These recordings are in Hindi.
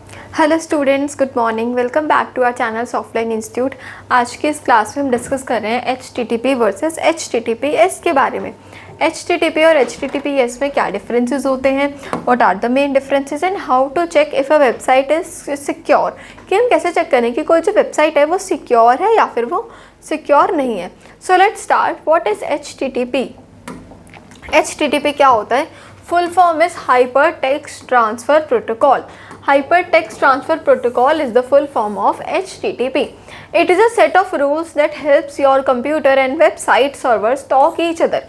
Hello students, good morning. Welcome back to our channel softline institute. आज के इस क्लास में हम डिस्कस कर रहे हैं HTTP वर्सेस HTTPS के बारे में। HTTP और HTTPS में क्या डिफरेंसेस होते हैं, what are the main differences and how to check if a website is secure, कि हम कैसे चेक करें कि कोई जो वेबसाइट है वो सिक्योर है या फिर वो सिक्योर नहीं है। So let's start. What is HTTP? HTTP क्या होता है? Full form is hyper text transfer protocol. Hypertext Transfer Protocol is the full form of HTTP. It is a set of rules that helps your computer and website servers talk each other.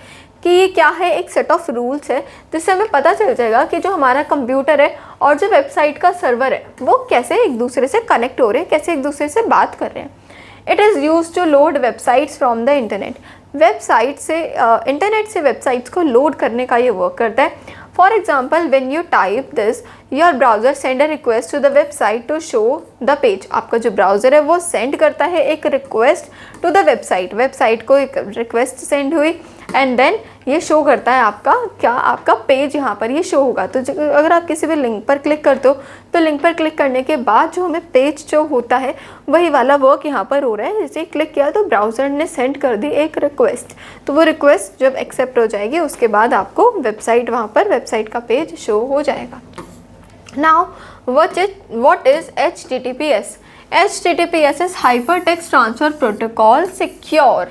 कि ये क्या है? एक सेट ऑफ रूल्स है जिससे हमें पता चल जाएगा कि जो हमारा कंप्यूटर है और जो वेबसाइट का सर्वर है वो कैसे एक दूसरे से कनेक्ट हो रहे हैं, कैसे एक दूसरे से बात कर रहे हैं. It is use to load websites from the internet. Website से इंटरनेट से वेबसाइट्स को लोड करने का ये वर्क करता है. For example, when you type this, your browser send a request to the website to show the page. आपका जो ब्राउज़र है वो सेंड करता है एक request to the website. Website को एक रिक्वेस्ट सेंड हुई एंड देन ये शो करता है आपका पेज यहाँ पर ये शो होगा. तो अगर आप किसी भी लिंक पर क्लिक करते हो तो लिंक पर क्लिक करने के बाद जो हमें पेज जो होता है वही वाला वर्क यहाँ पर हो रहा है. जैसे क्लिक किया तो ब्राउज़र ने सेंड कर दी एक रिक्वेस्ट, तो वो रिक्वेस्ट जब एक्सेप्ट हो जाएगी उसके बाद आपको वेबसाइट वहाँ पर वेबसाइट का पेज शो हो जाएगा. Now, what is HTTPS? HTTPS is Hypertext Transfer Protocol Secure.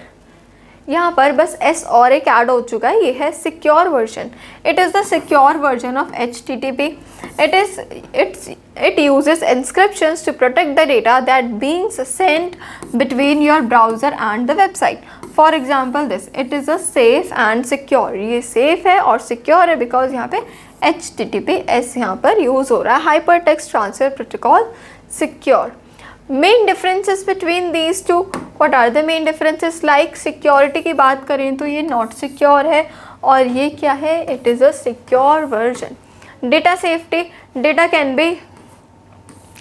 यहाँ पर बस S और एक ऐड हो चुका है, ये है secure version. It is the secure version of HTTP. It uses encryptions to protect the data that being sent between your browser and the website. For example, it is a safe and secure. ये safe है और secure है because यहाँ पे HTTPS यहाँ पर यूज़ हो रहा है. Hypertext Transfer Protocol Secure. Main differences between these two. What are the main differences? Like security की बात करें तो ये नॉट सिक्योर है और ये क्या है? It is a secure version. Data safety. Data can be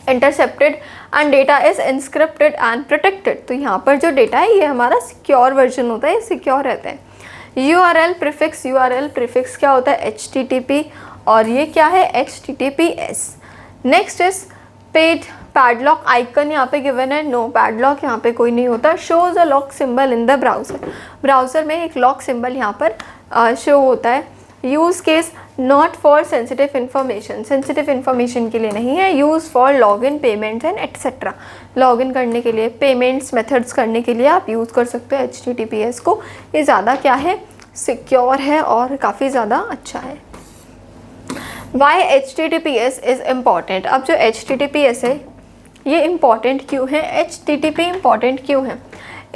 intercepted and data is encrypted and protected. तो यहाँ पर जो डेटा है ये हमारा सिक्योर वर्जन होता है, सिक्योर रहता है. URL prefix. URL प्रीफिक्स क्या होता है? HTTP और ये क्या है? HTTPS. Next is page. Padlock icon यहाँ पे गिवन है. नो, पैडलॉक यहाँ पे कोई नहीं होता. Shows a lock symbol in the browser. Browser में एक लॉक सिंबल यहाँ पर शो होता है. Use case not for sensitive information. Sensitive information के लिए नहीं है. Use for login, payments and etcetera. Login करने के लिए, पेमेंट्स मेथड्स करने के लिए आप यूज़ कर सकते हो HTTPS को. ये ज़्यादा क्या है? सिक्योर है और काफ़ी ज़्यादा अच्छा है. Why HTTPS is important. अब जो HTTPS है ये इम्पॉर्टेंट क्यों है? HTTP इम्पॉर्टेंट क्यों है?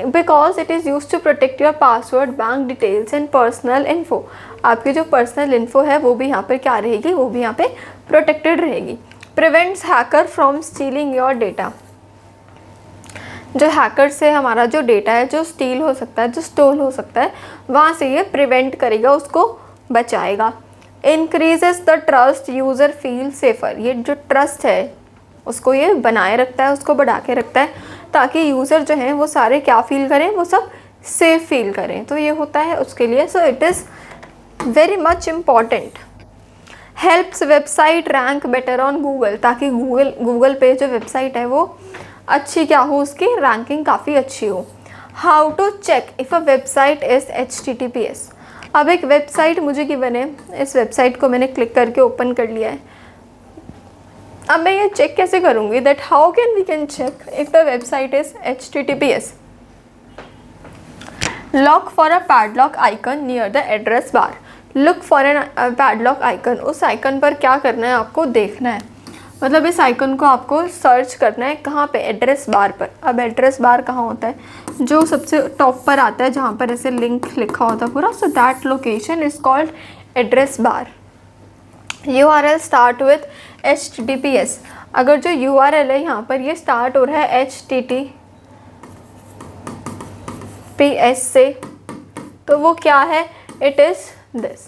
Because it is use to protect your password, bank details and personal info. आपकी जो पर्सनल इन्फो है वो भी यहाँ पर क्या रहेगी? वो भी यहाँ पे प्रोटेक्टेड रहेगी. Prevents hacker from stealing your data. जो हैकर से हमारा जो डेटा है जो स्टील हो सकता है, जो स्टोल हो सकता है, वहाँ से ये प्रिवेंट करेगा, उसको बचाएगा. Increases the trust, user feel safer. ये जो ट्रस्ट है उसको ये बनाए रखता है, उसको बढ़ा के रखता है ताकि यूज़र जो हैं वो सारे क्या फील करें? वो सब सेफ फील करें. तो ये होता है उसके लिए. So it is very much important. Helps website rank better on Google. ताकि गूगल पे जो वेबसाइट है वो अच्छी क्या हो, उसकी रैंकिंग काफ़ी अच्छी हो. How to check if a website is HTTPS. अब एक वेबसाइट मुझे गिवन है, इस वेबसाइट को मैंने क्लिक करके ओपन कर लिया है. अब मैं ये चेक कैसे करूँगी that how can we can check if the website is HTTPS. Lock for a padlock icon near the address bar. Look for an padlock icon. उस आइकन पर क्या करना है? आपको देखना है, मतलब इस आइकन को आपको सर्च करना है. कहाँ पे? एड्रेस बार पर. अब एड्रेस बार कहाँ होता है? जो सबसे टॉप पर आता है जहाँ पर ऐसे लिंक लिखा होता है पूरा. So that location is called address bar. URL start with HTTPS. अगर जो URL है यहाँ पर ये स्टार्ट हो रहा है HTTPS से, तो वो क्या है? It is this.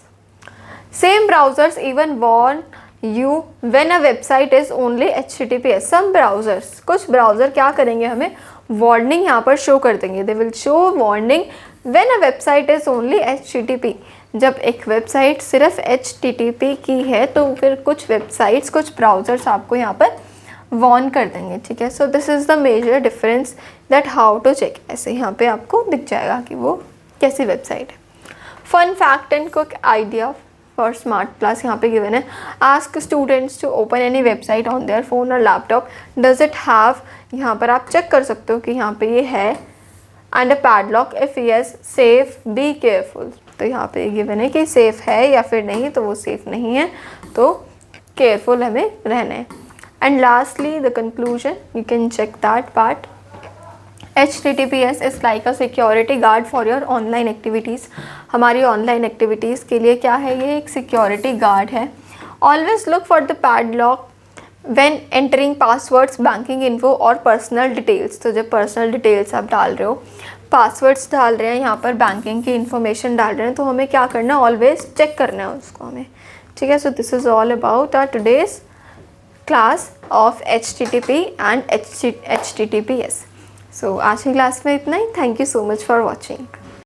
Same browsers even warn you when a website is only HTTPS. Some browsers, कुछ ब्राउज़र क्या करेंगे? हमें वार्निंग यहाँ पर शो कर देंगे. They will show warning when a website is only HTTP. जब एक वेबसाइट सिर्फ HTTP की है तो फिर कुछ वेबसाइट्स, कुछ ब्राउज़र्स आपको यहाँ पर वॉर्न कर देंगे, ठीक है। So this is the major difference that how to check. ऐसे यहाँ पे आपको दिख जाएगा कि वो कैसी वेबसाइट है। Fun fact and quick idea for smart class यहाँ पे गिवन है। Ask students to open any website on their phone और लैपटॉप, डज इट हैव, यहाँ पर आप चेक कर सकते हो कि यहाँ पे ये है, and a padlock, if yes safe be careful. तो यहाँ पे गिवन है कि सेफ़ है या फिर नहीं, तो वो सेफ़ नहीं है, तो केयरफुल हमें रहना है। And lastly the conclusion, you can check that part. HTTPS is like a security guard for your online activities. हमारी ऑनलाइन एक्टिविटीज़ के लिए क्या है, ये एक सिक्योरिटी गार्ड है। Always look for the padlock when entering passwords, banking info और पर्सनल डिटेल्स। तो जब पर्सनल डिटेल्स आप डाल रहे हो, पासवर्ड्स डाल रहे हैं, यहाँ पर बैंकिंग की इन्फॉर्मेशन डाल रहे हैं, तो हमें क्या करना है, ऑलवेज चेक करना है उसको हमें, ठीक है। So this is all about our today's class of HTTP and HTTPS। सो आज की क्लास में इतना ही। Thank you so much for watching.